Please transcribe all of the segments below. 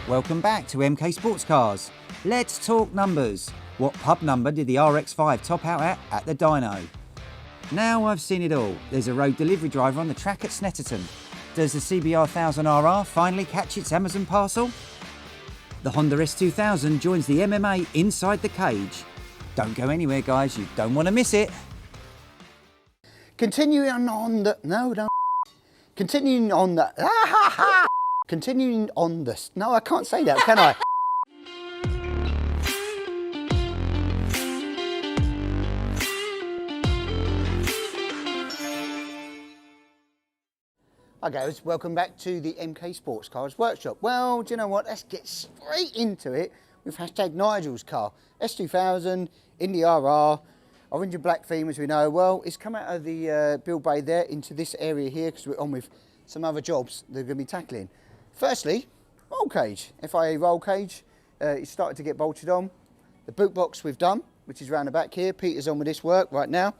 Welcome back to MK Sportscars. Let's talk numbers. What pub number did the RX-5 top out at the dyno? Now I've seen it all. There's a road delivery driver on the track at Snetterton. Does the CBR1000RR finally catch its Amazon parcel? The Honda S2000 joins the MMA inside the cage. Don't go anywhere, guys, you don't want to miss it. Continuing on the... No, don't... Continuing on the... Continuing on the... No, I can't say that, can I? Hi guys, welcome back to the MK Sportscars workshop. Well, do you know what? Let's get straight into it with hashtag Nigel's car. S2000, Indy RR, orange and black theme as we know. Well, it's come out of the build bay there into this area here because we're on with some other jobs they're going to be tackling. Firstly, roll cage, FIA roll cage. It's started to get bolted on. The boot box we've done, which is round the back here. Peter's on with this work right now.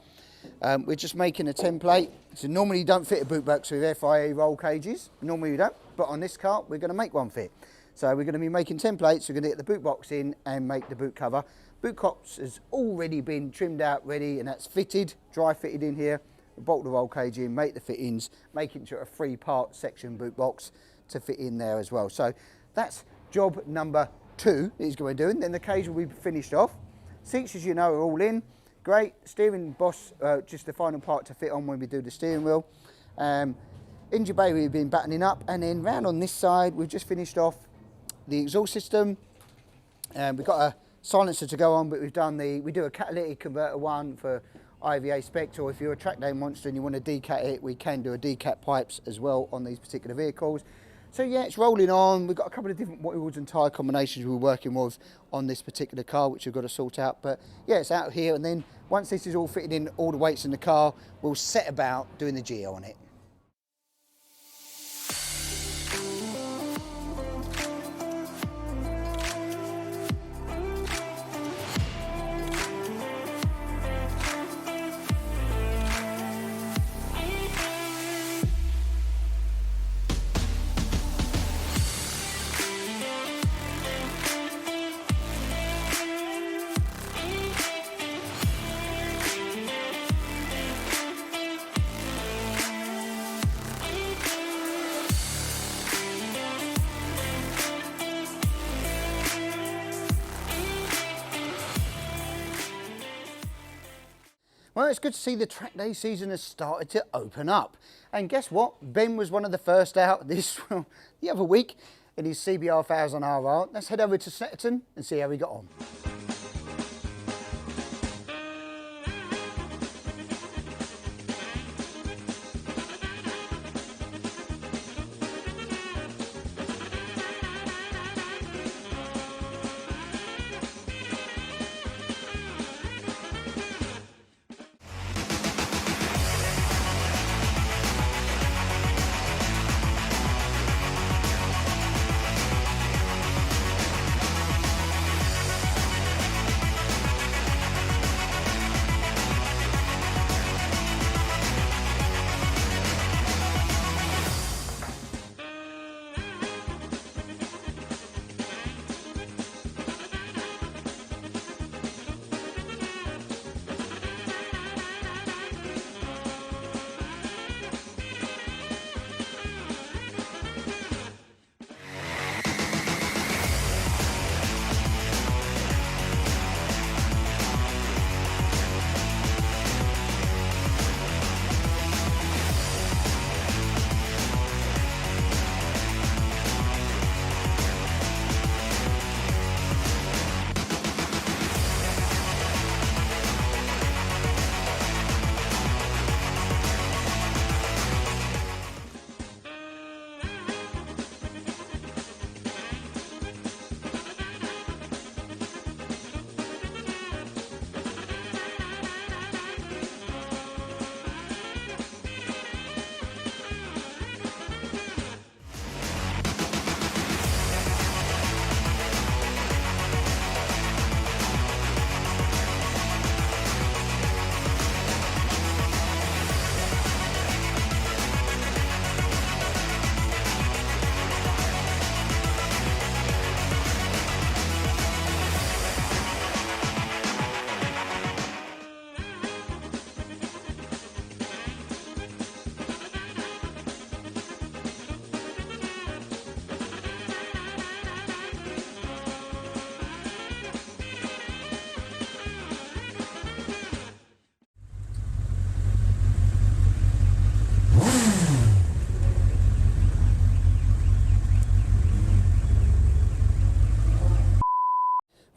We're just making a template. So normally you don't fit a boot box with FIA roll cages. Normally you don't, but on this car we're going to make one fit. So we're going to be making templates. We're going to get the boot box in and make the boot cover. Boot box has already been trimmed out, ready, and that's fitted, dry fitted in here. We bolt the roll cage in, make the fittings, make it into a 3-part section boot box to fit in there as well. So that's job number 2 that he's going to be doing. Then the cage will be finished off. Seats, as you know, are all in. Great. Steering boss, just the final part to fit on when we do the steering wheel. Engine bay we've been battening up, and then round on this side we've just finished off the exhaust system. We've got a silencer to go on, but we do a catalytic converter one for IVA spec, or if you're a track day monster and you want to decat it, we can do a decat pipes as well on these particular vehicles. So yeah, it's rolling on. We've got a couple of different wheels and tyre combinations we're working with on this particular car, which we've got to sort out. But yeah, it's out here, and then once this is all fitted in, all the weights in the car, we'll set about doing the geo on it. Well, it's good to see the track day season has started to open up. And guess what? Ben was one of the first out the other week in his CBR1000RR. Let's head over to Snetterton and see how he got on.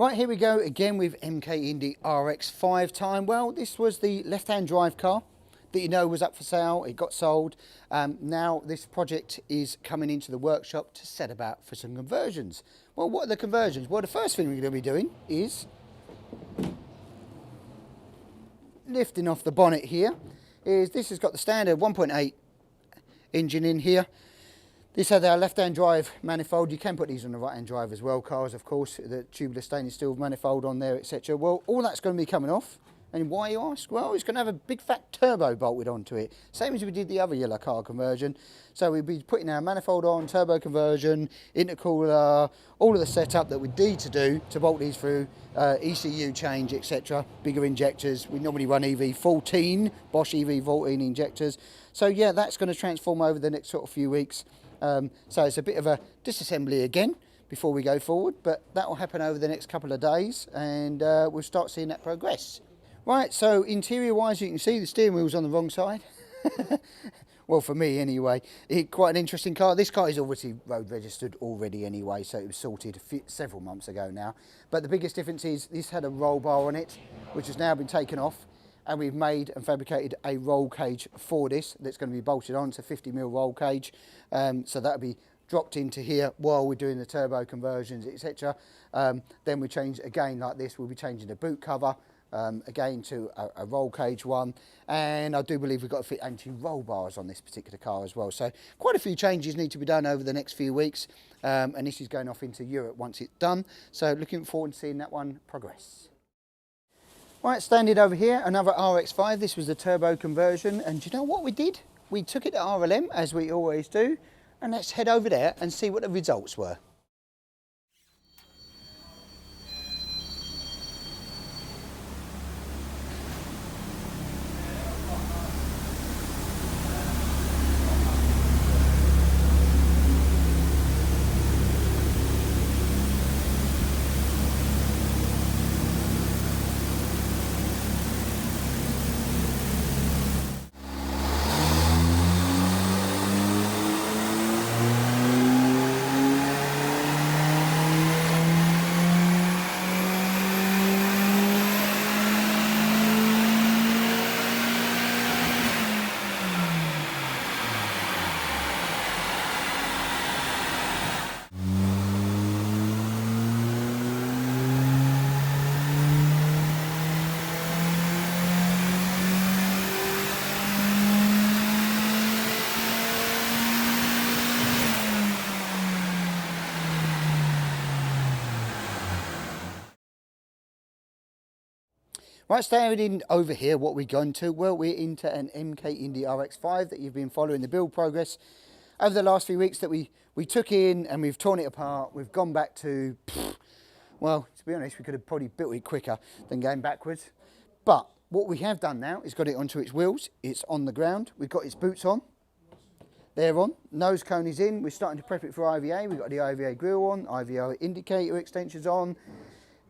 Right, here we go again with MK Indy RX5 time. Well, this was the left-hand drive car that you know was up for sale. It got sold. Now this project is coming into the workshop to set about for some conversions. Well, what are the conversions? Well, the first thing we're going to be doing is lifting off the bonnet here. This has got the standard 1.8 engine in here. This had our left-hand drive manifold. You can put these on the right-hand drive as well, cars, of course. The tubular stainless steel manifold on there, etc. Well, all that's going to be coming off. And why, you ask? Well, it's going to have a big fat turbo bolted onto it, same as we did the other yellow car conversion. So we'll be putting our manifold on, turbo conversion, intercooler, all of the setup that we need to do to bolt these through, ECU change, etc. Bigger injectors. We normally run EV14, Bosch EV14 injectors. So yeah, that's going to transform over the next sort of few weeks. So it's a bit of a disassembly again before we go forward, but that will happen over the next couple of days, and we'll start seeing that progress. Right, so interior wise, you can see the steering wheel's on the wrong side. Well, for me anyway. Quite an interesting car. This car is obviously road registered already anyway, so it was sorted several months ago now. But the biggest difference is this had a roll bar on it, which has now been taken off, and we've made and fabricated a roll cage for this that's going to be bolted on. It's a 50mm roll cage, so that'll be dropped into here while we're doing the turbo conversions, etc. Then we change again like this. We'll be changing the boot cover again to a roll cage one, and I do believe we've got to fit anti-roll bars on this particular car as well. So quite a few changes need to be done over the next few weeks, and this is going off into Europe once it's done. So looking forward to seeing that one progress. Right, standing over here, another RX5. This was the turbo conversion, and do you know what we did? We took it to RLM, as we always do, and let's head over there and see what the results were. Right, staying over here, what we're going to, well, we're into an MK Indy RX5 that you've been following the build progress over the last few weeks that we took in, and we've torn it apart. We've gone back to, well, to be honest, we could have probably built it quicker than going backwards. But what we have done now is got it onto its wheels. It's on the ground. We've got its boots on. They're on. Nose cone is in. We're starting to prep it for IVA. We've got the IVA grille on, IVA indicator extensions on.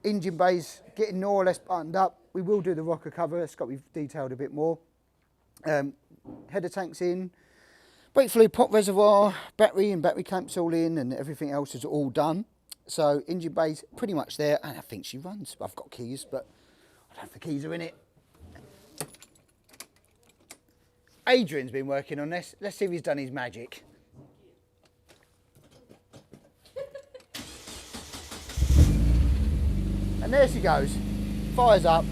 Engine bays getting more or less buttoned up. We will do the rocker cover. It's got to be detailed a bit more. Header tanks in. Brake fluid pop reservoir, battery and battery clamps all in, and everything else is all done. So engine bay's pretty much there, and I think she runs. I've got keys, but I don't know if the keys are in it. Adrian's been working on this. Let's see if he's done his magic. And there she goes, fires up.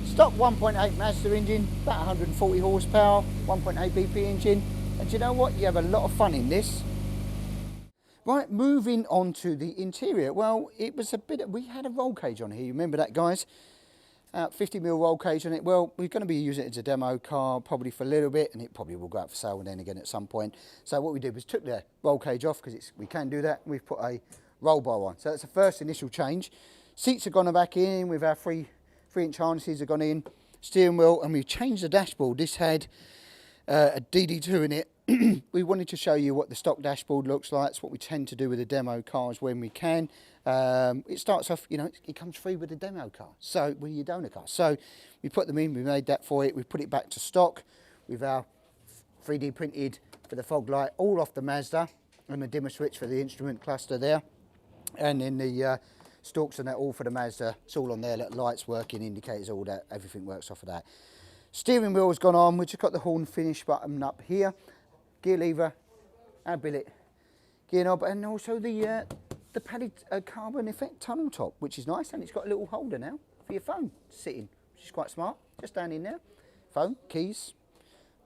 Stock 1.8 Mazda engine, about 140 horsepower, 1.8 BP engine. And do you know what? You have a lot of fun in this. Right, moving on to the interior. Well, it was a bit, we had a roll cage on here. You remember that, guys? 50mm roll cage on it. Well, we're going to be using it as a demo car probably for a little bit, and it probably will go out for sale and then again at some point. So what we did was took the roll cage off, because we can do that. We've put a roll bar on. So that's the first initial change. Seats have gone back in with our 3-inch harnesses have gone in. Steering wheel, and we've changed the dashboard. This had a DD2 in it. We wanted to show you what the stock dashboard looks like. It's what we tend to do with the demo cars when we can. It starts off, you know, it comes free with the demo car, so with your donor car. So we put them in, we made that for it, we put it back to stock with our 3D printed for the fog light, all off the Mazda, and the dimmer switch for the instrument cluster there. And then the stalks and that all for the Mazda. It's all on there, lights working, indicators, all that, everything works off of that. Steering wheel's gone on, we've just got the horn finish button up here. Gear lever, our billet, gear knob, and also the padded carbon effect tunnel top, which is nice, and it's got a little holder now for your phone sitting, which is quite smart. Just down in there, phone, keys,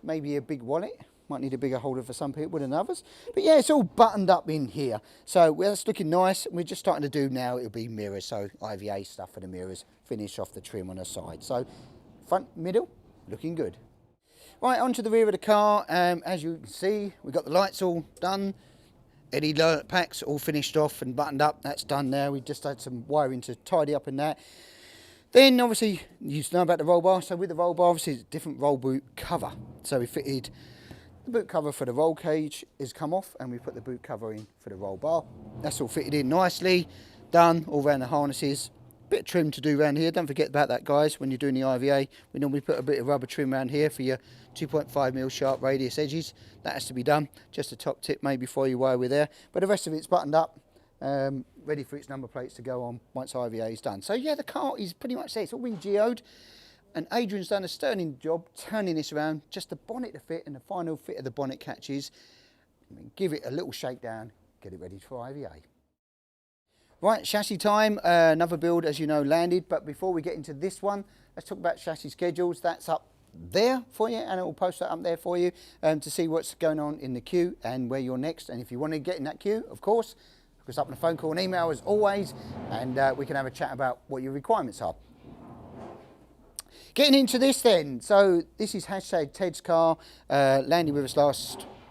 maybe a big wallet. Might need a bigger holder for some people than others. But yeah, it's all buttoned up in here. So well, it's looking nice. We're just starting to do now, it'll be mirrors. So IVA stuff for the mirrors, finish off the trim on the side. So front, middle, looking good. Right, onto the rear of the car. As you can see, we've got the lights all done. LED alert packs all finished off and buttoned up. That's done now. We've just had some wiring to tidy up in that. Then obviously, you know about the roll bar. So with the roll bar, obviously it's a different roll boot cover. So we fitted the boot cover for the roll cage has come off, and we put the boot cover in for the roll bar. That's all fitted in nicely, done, all around the harnesses. Bit of trim to do around here. Don't forget about that, guys, when you're doing the IVA. We normally put a bit of rubber trim around here for your 2.5mm sharp radius edges. That has to be done. Just a top tip maybe for you while we're there. But the rest of it's buttoned up, ready for its number plates to go on once IVA is done. So yeah, the car is pretty much there. It's all been geoed. And Adrian's done a sterling job turning this around, just the bonnet to fit and the final fit of the bonnet catches. Give it a little shakedown, get it ready for IVA. Right, chassis time. Another build, as you know, landed. But before we get into this one, let's talk about chassis schedules. That's up there for you, and it will post that up there for you to see what's going on in the queue and where you're next. And if you want to get in that queue, of course, hook us up on a phone call and email as always, and we can have a chat about what your requirements are. Getting into this then, so this is hashtag Ted's car, landed with us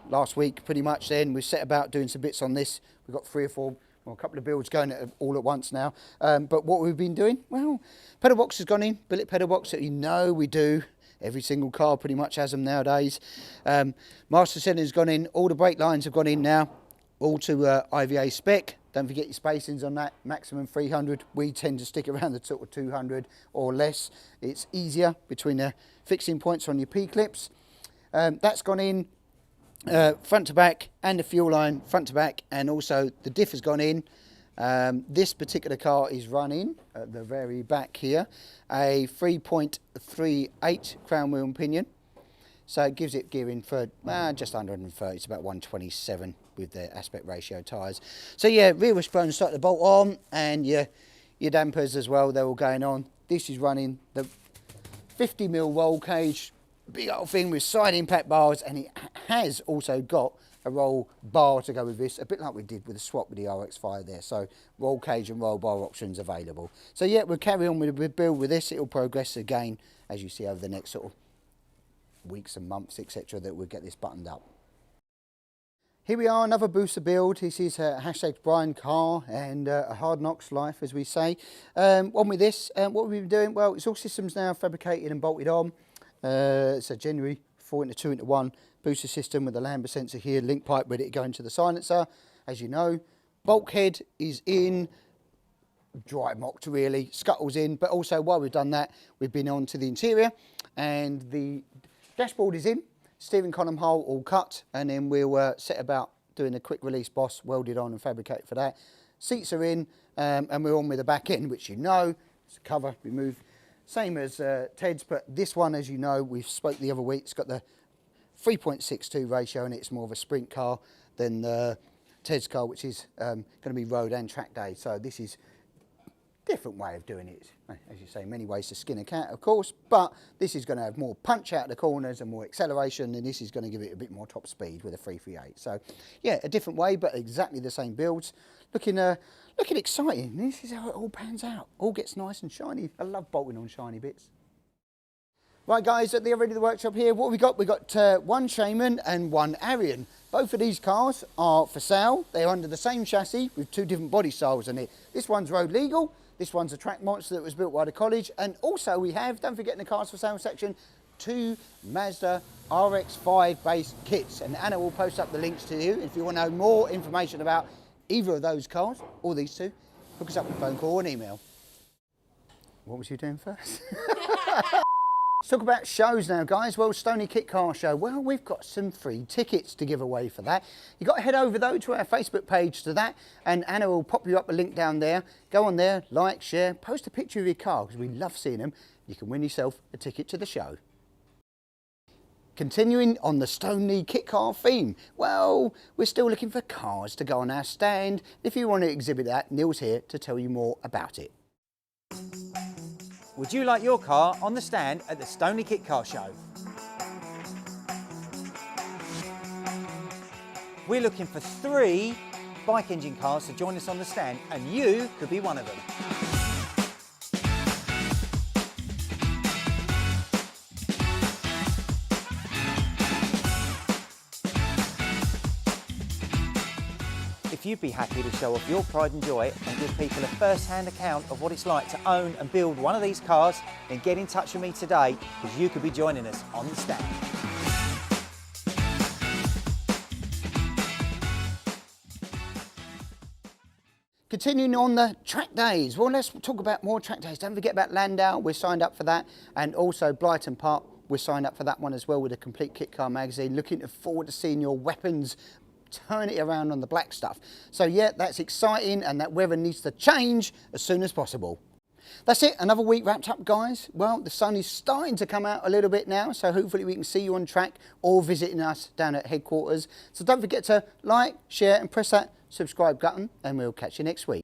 last week pretty much then. We've set about doing some bits on this. We've got 3 or 4, well, a couple of builds going all at once now. But what we've been doing, well, pedal box has gone in, billet pedal box that you know we do. Every single car pretty much has them nowadays. Master cylinder has gone in, all the brake lines have gone in now, all to IVA spec. Don't forget your spacings on that, maximum 300. We tend to stick around the sort of 200 or less. It's easier between the fixing points on your P-clips. That's gone in front to back, and the fuel line front to back, and also the diff has gone in. This particular car is running at the very back here, a 3.38 crown wheel and pinion. So it gives it gearing for just under 130, it's about 127 with the aspect ratio tyres. So yeah, rear wishbone start the bolt on, and your dampers as well, they're all going on. This is running the 50mm roll cage, big old thing with side impact bars, and it has also got a roll bar to go with this, a bit like we did with the swap with the RX5 there. So roll cage and roll bar options available. So yeah, we'll carry on with the build with this. It'll progress again, as you see, over the next sort of weeks and months, etc., that we'll get this buttoned up. Here we are, another booster build. This is hashtag Brian car and a hard Knox life, as we say. On with this, what we've been doing, well, it's all systems now fabricated and bolted on. It's a January 4-into-2 into 1 booster system with a lambda sensor here, link pipe ready to go into the silencer. As you know, bulkhead is in, dry mocked really, scuttle's in, but also while we've done that, we've been on to the interior, and the dashboard is in, steering column hole all cut, and then we'll set about doing a quick release boss, welded on and fabricated for that. Seats are in, and we're on with the back end, which you know, it's a cover remove, same as Ted's, but this one, as you know, we spoke the other week, it's got the 3.62 ratio, and it's more of a sprint car than Ted's car, which is going to be road and track day. So this is a different way of doing it. As you say, many ways to skin a cat, of course, but this is going to have more punch out the corners and more acceleration, and this is going to give it a bit more top speed with a 338. So yeah, a different way, but exactly the same builds. Looking exciting. This is how it all pans out. All gets nice and shiny. I love bolting on shiny bits. Right guys, at the other end of the workshop here, what have we got? We've got one Shaman and one Arian. Both of these cars are for sale. They're under the same chassis with 2 different body styles in it. This one's road legal, this one's a track monster that was built by the college, and also we have, don't forget in the cars for sale section, 2 Mazda RX5 based kits, and Anna will post up the links to you. If you want to know more information about either of those cars, or these 2, hook us up with a phone call or an email. What was you doing first? talk about shows now, guys. Well, Stoney Kit Car Show. Well, we've got some free tickets to give away for that. You've got to head over, though, to our Facebook page to that, and Anna will pop you up a link down there. Go on there, like, share, post a picture of your car, because we love seeing them. You can win yourself a ticket to the show. Continuing on the Stoney Kit Car theme, well, we're still looking for cars to go on our stand. If you want to exhibit that, Neil's here to tell you more about it. Would you like your car on the stand at the Stoney Kit Car Show? We're looking for 3 bike engine cars to join us on the stand, and you could be one of them. If you'd be happy to show off your pride and joy and give people a first-hand account of what it's like to own and build one of these cars, then get in touch with me today, because you could be joining us on the stand. Continuing on the track days, well, let's talk about more track days. Don't forget about Landau, we're signed up for that, and also Brighton Park, we're signed up for that one as well with a complete kit car magazine. Looking forward to seeing your weapons, turn it around on the black stuff. So yeah, that's exciting, and that weather needs to change as soon as possible. That's it, another week wrapped up, guys. Well, the sun is starting to come out a little bit now, so hopefully we can see you on track or visiting us down at headquarters. So don't forget to like, share and press that subscribe button, and we'll catch you next week.